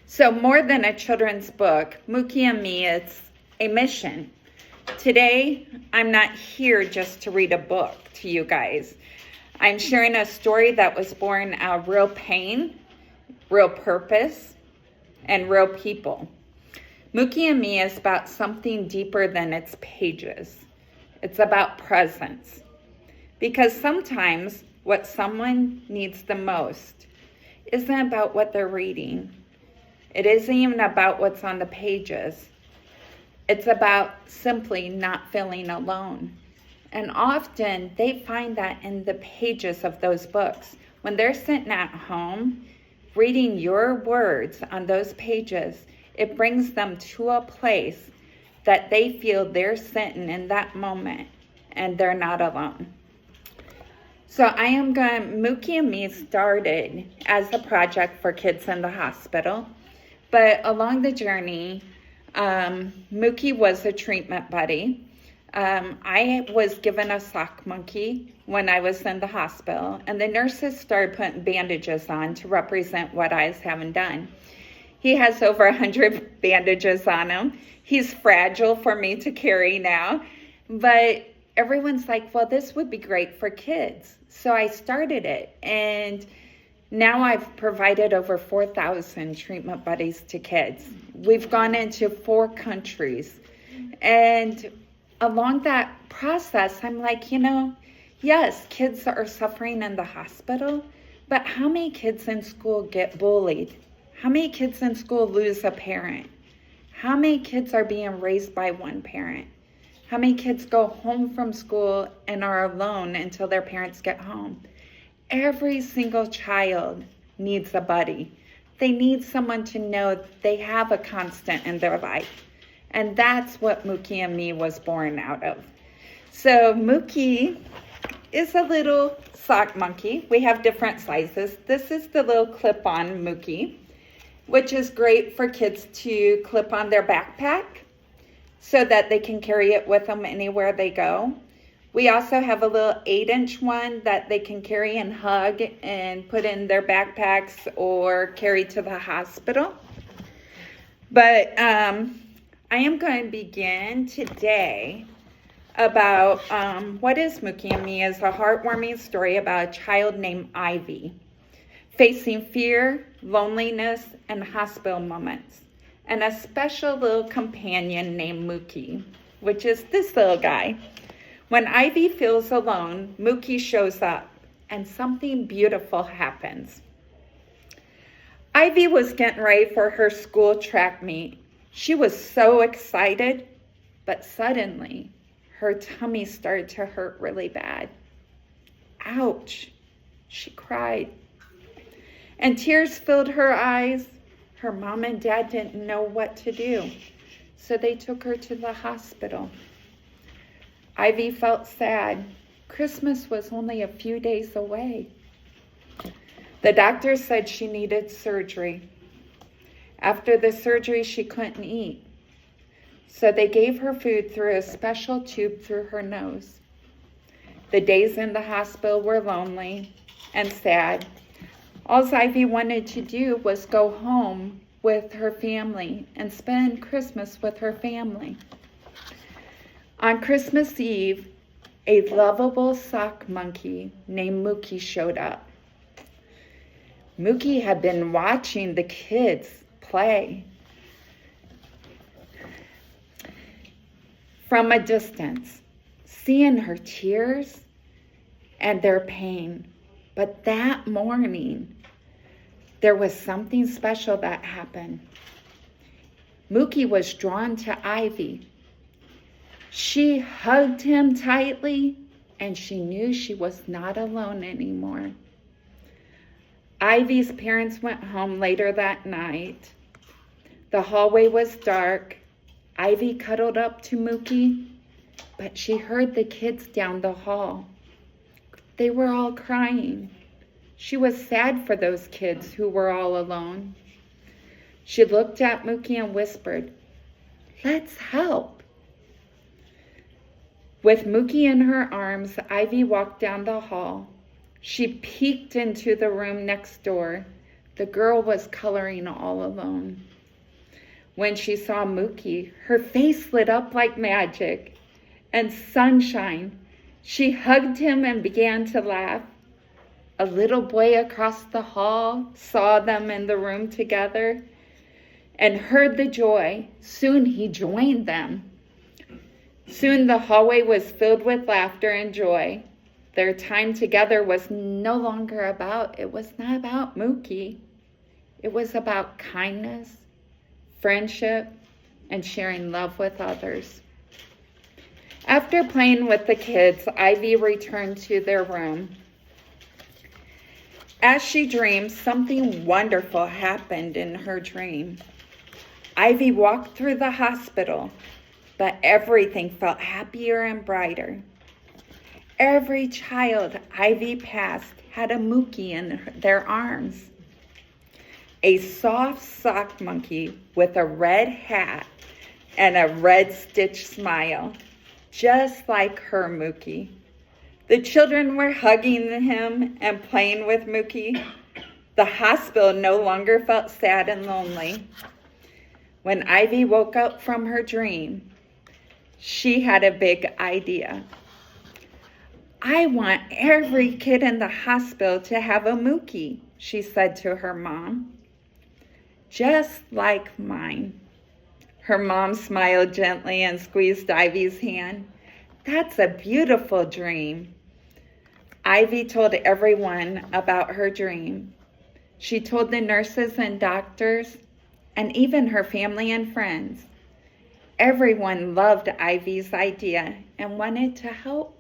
So more than a children's book, Mookie and Me is a mission. Today, I'm not here just to read a book to you guys. I'm sharing a story that was born out of real pain, real purpose, and real people. Mookie and Me is about something deeper than its pages. It's about presence. Because sometimes what someone needs the most isn't about what they're reading. It isn't even about what's on the pages. It's about simply not feeling alone. And often they find that in the pages of those books. When they're sitting at home, reading your words on those pages, it brings them to a place that they feel they're sitting in that moment and they're not alone. So Mookie and Me started as a project for kids in the hospital, but along the journey, Mookie was a treatment buddy. I was given a sock monkey when I was in the hospital, and the nurses started putting bandages on to represent what I was having done. He has over 100 bandages on him. He's fragile for me to carry now, but everyone's like, well, this would be great for kids. So I started it, and now I've provided over 4,000 treatment buddies to kids. We've gone into 4 countries, and along that process, I'm like, yes, kids are suffering in the hospital, but how many kids in school get bullied? How many kids in school lose a parent? How many kids are being raised by one parent? How many kids go home from school and are alone until their parents get home? Every single child needs a buddy. They need someone to know they have a constant in their life. And that's what Mookie and Me was born out of. So Mookie is a little sock monkey. We have different sizes. This is the little clip-on Mookie, which is great for kids to clip on their backpack so that they can carry it with them anywhere they go. We also have a little 8-inch one that they can carry and hug and put in their backpacks or carry to the hospital. But I am going to begin today about what is Mookie and Me is a heartwarming story about a child named Ivy facing fear, loneliness, and hospital moments, and a special little companion named Mookie, which is this little guy. When Ivy feels alone, Mookie shows up, and something beautiful happens. Ivy was getting ready for her school track meet. She was so excited, but suddenly her tummy started to hurt really bad. Ouch, she cried. And tears filled her eyes. Her mom and dad didn't know what to do, so they took her to the hospital. Ivy felt sad. Christmas was only a few days away. The doctor said she needed surgery. After the surgery, she couldn't eat. So they gave her food through a special tube through her nose. The days in the hospital were lonely and sad. All Ivy wanted to do was go home with her family and spend Christmas with her family. On Christmas Eve, a lovable sock monkey named Mookie showed up. Mookie had been watching the kids play from a distance, seeing her tears and their pain. But that morning, there was something special that happened. Mookie was drawn to Ivy. She hugged him tightly, and she knew she was not alone anymore. Ivy's parents went home later that night. The hallway was dark. Ivy cuddled up to Mookie, but she heard the kids down the hall. They were all crying. She was sad for those kids who were all alone. She looked at Mookie and whispered, "Let's help." With Mookie in her arms, Ivy walked down the hall. She peeked into the room next door. The girl was coloring all alone. When she saw Mookie, her face lit up like magic and sunshine. She hugged him and began to laugh. A little boy across the hall saw them in the room together and heard the joy. Soon he joined them. Soon the hallway was filled with laughter and joy. Their time together was no longer it was not about Mookie. It was about kindness, friendship, and sharing love with others. After playing with the kids, Ivy returned to their room. As she dreamed, something wonderful happened in her dream. Ivy walked through the hospital, but everything felt happier and brighter. Every child Ivy passed had a Mookie in their arms. A soft sock monkey with a red hat and a red stitched smile, just like her Mookie. The children were hugging him and playing with Mookie. The hospital no longer felt sad and lonely. When Ivy woke up from her dream, she had a big idea. I want every kid in the hospital to have a Mookie, she said to her mom. Just like mine. Her mom smiled gently and squeezed Ivy's hand. That's a beautiful dream. Ivy told everyone about her dream. She told the nurses and doctors, and even her family and friends. Everyone loved Ivy's idea and wanted to help.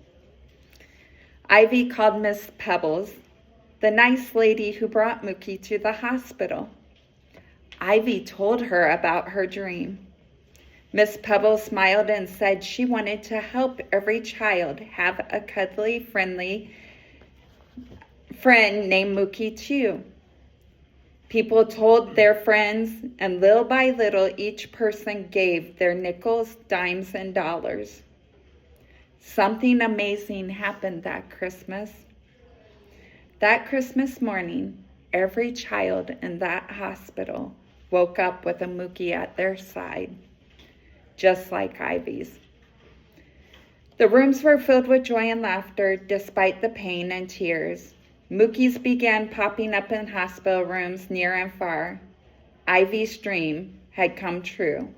Ivy called Miss Pebbles, the nice lady who brought Mookie to the hospital. Ivy told her about her dream. Miss Pebbles smiled and said she wanted to help every child have a cuddly, friendly friend named Mookie too. People told their friends, and little by little, each person gave their nickels, dimes, and dollars. Something amazing happened that Christmas. That Christmas morning, every child in that hospital woke up with a Mookie at their side, just like Ivy's. The rooms were filled with joy and laughter despite the pain and tears. Mookies began popping up in hospital rooms near and far. Ivy's dream had come true.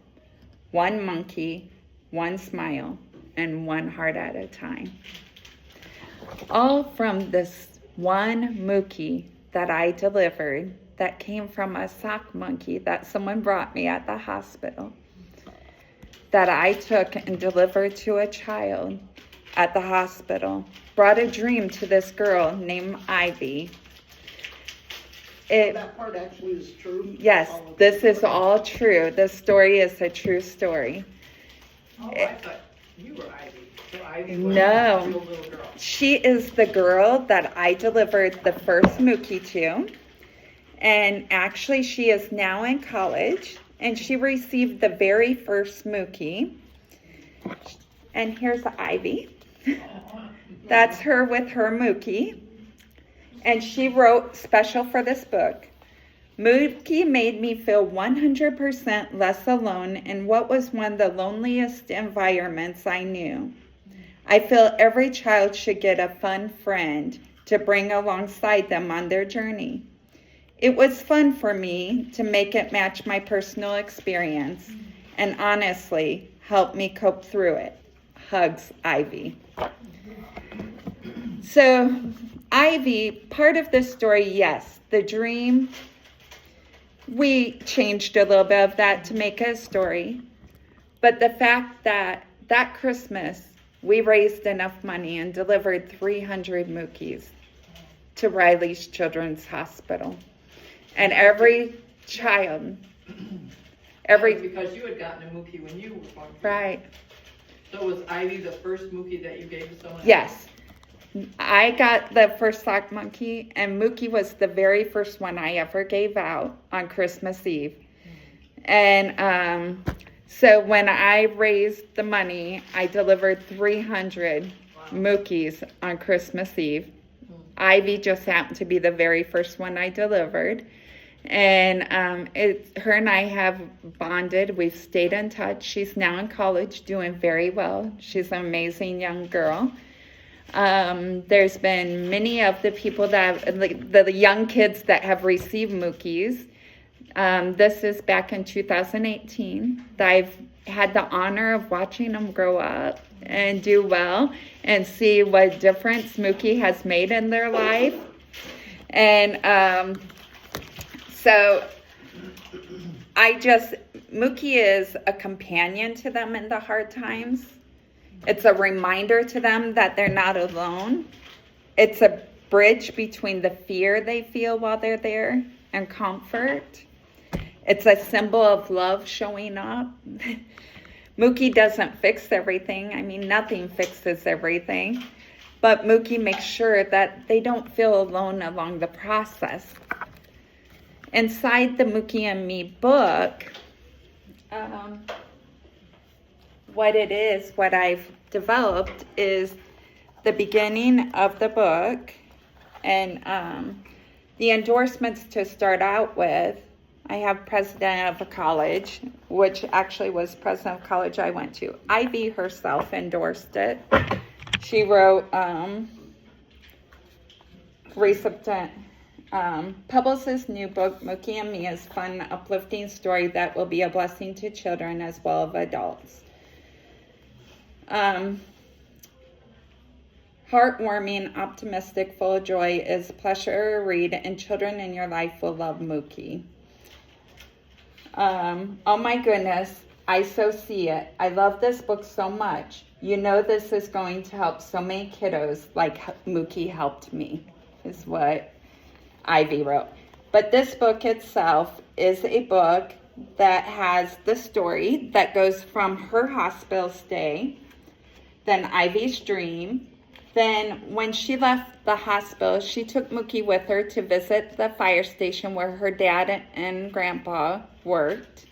One monkey, one smile, and one heart at a time. All from this one Mookie that I delivered that came from a sock monkey that someone brought me at the hospital, that I took and delivered to a child at the hospital, brought a dream to this girl named Ivy. That part actually is true? Yes, this is all true. The story is a true story. Oh, I thought you were Ivy. So Ivy was No. a little girl. She is the girl that I delivered the first Mookie to. And actually, she is now in college. And she received the very first Mookie. And here's Ivy. That's her with her Mookie. And she wrote special for this book. Mookie made me feel 100% less alone in what was one of the loneliest environments I knew. I feel every child should get a fun friend to bring alongside them on their journey. It was fun for me to make it match my personal experience and honestly help me cope through it. Hugs, Ivy. So, Ivy, part of the story, yes, the dream, we changed a little bit of that to make it a story. But the fact that that Christmas, we raised enough money and delivered 300 Mookies to Riley's Children's Hospital. And every child, Because you had gotten a Mookie when you were born. right, So was Ivy the first Mookie that you gave to someone else? yes. I got the first sock monkey, and Mookie was the very first one I ever gave out on Christmas Eve. And so when I raised the money, I delivered 300 Mookies on Christmas Eve. Ivy just happened to be the very first one I delivered. And her and I have bonded. We've stayed in touch. She's now in college, doing very well. She's an amazing young girl. There's been many of the people that, like the young kids that have received Mookies. This is back in 2018. I've had the honor of watching them grow up and do well and see what difference Mookie has made in their life. And so Mookie is a companion to them in the hard times. It's a reminder to them that they're not alone. It's a bridge between the fear they feel while they're there and comfort. It's a symbol of love showing up. Mookie doesn't fix everything. I mean, nothing fixes everything. But Mookie makes sure that they don't feel alone along the process. Inside the Mookie and Me book, what I've developed is the beginning of the book and the endorsements to start out with. I have president of a college, which actually was president of college I went to. Ivy herself endorsed it. She wrote, recipient publishes new book, Mookie and Me, is fun, uplifting story that will be a blessing to children as well as adults. Heartwarming, optimistic, full of joy, is pleasure to read, and children in your life will love Mookie. Oh my goodness, I so see it. I love this book so much. You know this is going to help so many kiddos like Mookie helped me, is what Ivy wrote. But this book itself is a book that has the story that goes from her hospital stay, then Ivy's dream. Then when she left the hospital, she took Mookie with her to visit the fire station where her dad and grandpa worked.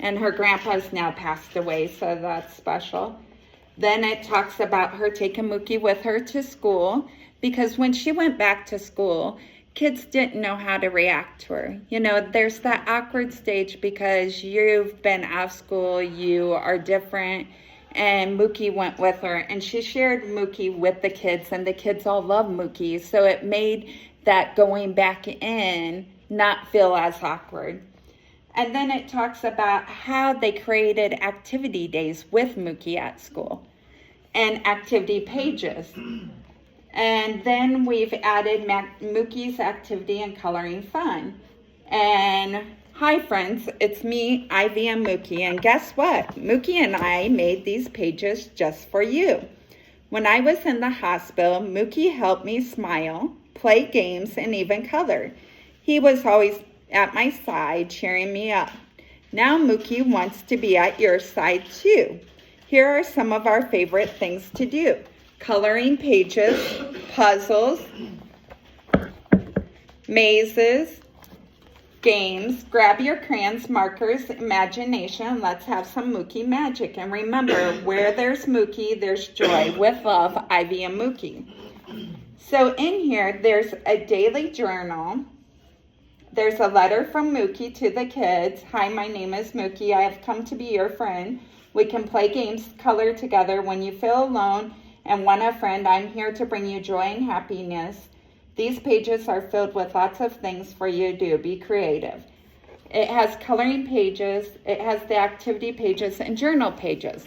And her grandpa's now passed away, so that's special. Then it talks about her taking Mookie with her to school, because when she went back to school, kids didn't know how to react to her. You know, there's that awkward stage because you've been out of school, you are different, and Mookie went with her, and she shared Mookie with the kids, and the kids all love Mookie, so it made that going back in not feel as awkward. And then it talks about how they created activity days with Mookie at school and activity pages. And then we've added Mookie's activity and coloring fun. And hi friends, it's me, Ivy, and Mookie. And guess what? Mookie and I made these pages just for you. When I was in the hospital, Mookie helped me smile, play games, and even color. He was always at my side, cheering me up. Now Mookie wants to be at your side too. Here are some of our favorite things to do: coloring pages, puzzles, mazes, games. Grab your crayons, markers, imagination. Let's have some Mookie magic. And remember, where there's Mookie, there's joy. With love, Ivy and Mookie. So in here, there's a daily journal. There's a letter from Mookie to the kids. Hi, my name is Mookie. I have come to be your friend. We can play games, color together. When you feel alone and want a friend, I'm here to bring you joy and happiness. These pages are filled with lots of things for you to do. Be creative. It has coloring pages. It has the activity pages and journal pages.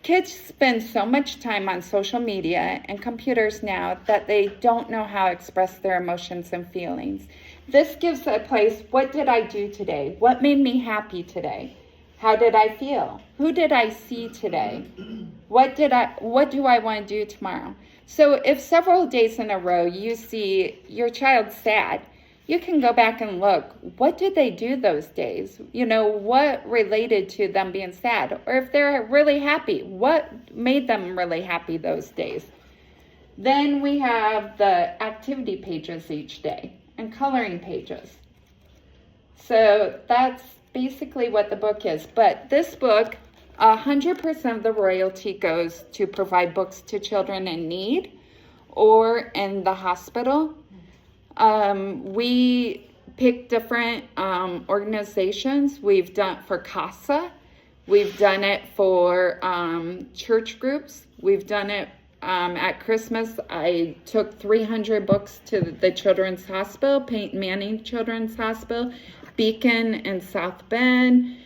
Kids spend so much time on social media and computers now that they don't know how to express their emotions and feelings. This gives a place. What did I do today? What made me happy today? How did I feel? Who did I see today? What do I want to do tomorrow? So if several days in a row you see your child sad, you can go back and look, what did they do those days? You know, what related to them being sad? Or if they're really happy, what made them really happy those days? Then we have the activity pages each day and coloring pages. So that's basically what the book is. But this book, 100% of the royalty goes to provide books to children in need or in the hospital. We picked different organizations. We've done for CASA. We've done it for church groups. We've done it at Christmas. I took 300 books to the Children's Hospital, Peyton Manning Children's Hospital, Beacon and South Bend.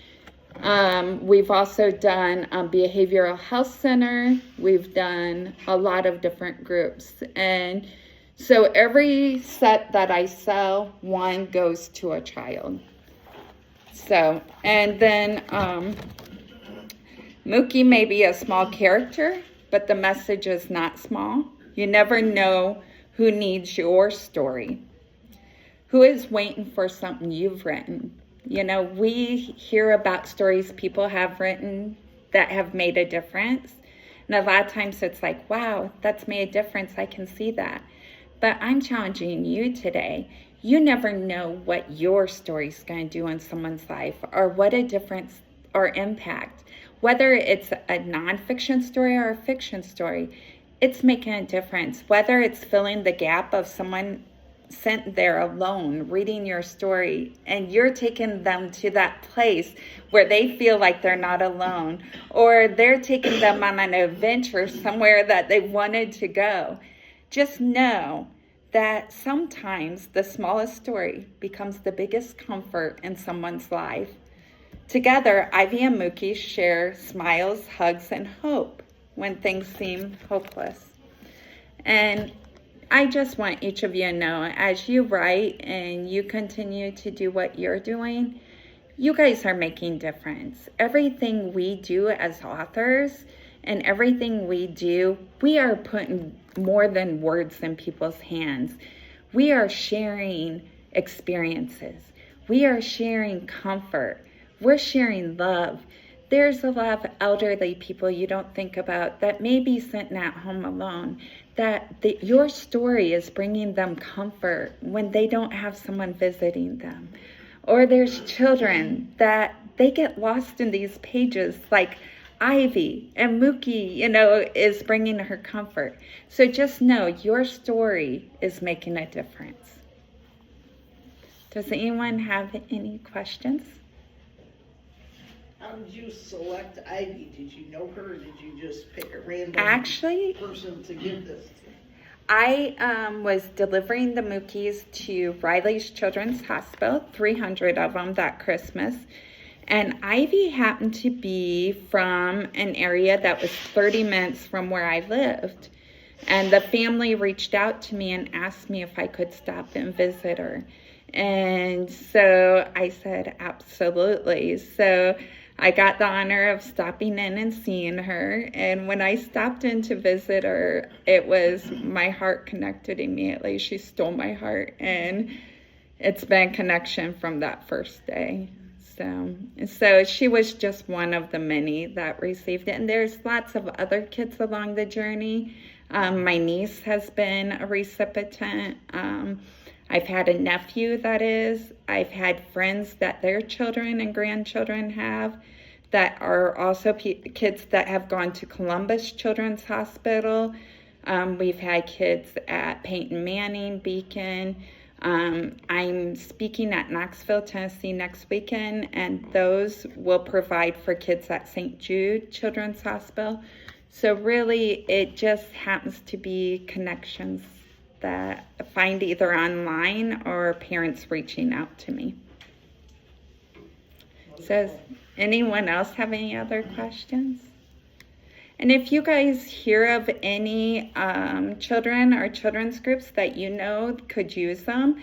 We've also done Behavioral Health Center. We've done a lot of different groups. And so every set that I sell, one goes to a child. So, and then Mookie may be a small character, but the message is not small. You never know who needs your story, who is waiting for something you've written. You know, we hear about stories people have written that have made a difference. And a lot of times it's like, wow, that's made a difference. I can see that. But I'm challenging you today. You never know what your story's going to do in someone's life, or what a difference or impact. Whether it's a nonfiction story or a fiction story, it's making a difference. Whether it's filling the gap of someone sent there alone, reading your story, and you're taking them to that place where they feel like they're not alone, or they're taking them on an adventure somewhere that they wanted to go. Just know that sometimes the smallest story becomes the biggest comfort in someone's life. Together, Ivy and Mookie share smiles, hugs, and hope when things seem hopeless. And I just want each of you to know, as you write and you continue to do what you're doing, you guys are making difference. Everything we do as authors and everything we do, we are putting more than words in people's hands. We are sharing experiences. We are sharing comfort. We're sharing love. There's a lot of elderly people you don't think about that may be sitting at home alone, that your story is bringing them comfort when they don't have someone visiting them. Or there's children that they get lost in these pages, like Ivy and Mookie, is bringing her comfort. So just know your story is making a difference. Does anyone have any questions? How did you select Ivy? Did you know her, or did you just pick a random person to give this to? I was delivering the Mookies to Riley's Children's Hospital, 300 of them that Christmas. And Ivy happened to be from an area that was 30 minutes from where I lived. And the family reached out to me and asked me if I could stop and visit her. And so I said, absolutely. So I got the honor of stopping in and seeing her. And when I stopped in to visit her, it was, my heart connected immediately. She stole my heart. And it's been a connection from that first day. So she was just one of the many that received it. And there's lots of other kids along the journey. My niece has been a recipient. I've had a nephew that is. I've had friends that their children and grandchildren have that are also kids that have gone to Columbus Children's Hospital. We've had kids at Peyton Manning, Beacon. I'm speaking at Knoxville, Tennessee next weekend, and those will provide for kids at St. Jude Children's Hospital. So really, it just happens to be connections that I find either online or parents reaching out to me. So does anyone else have any other questions? And if you guys hear of any children or children's groups that you know could use them,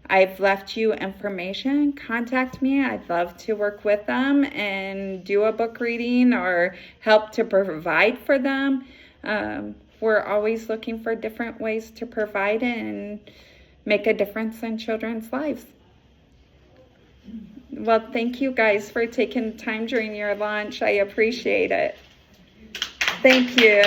I've left you information. Contact me. I'd love to work with them and do a book reading or help to provide for them. We're always looking for different ways to provide and make a difference in children's lives. Well, thank you guys for taking time during your lunch. I appreciate it. Thank you.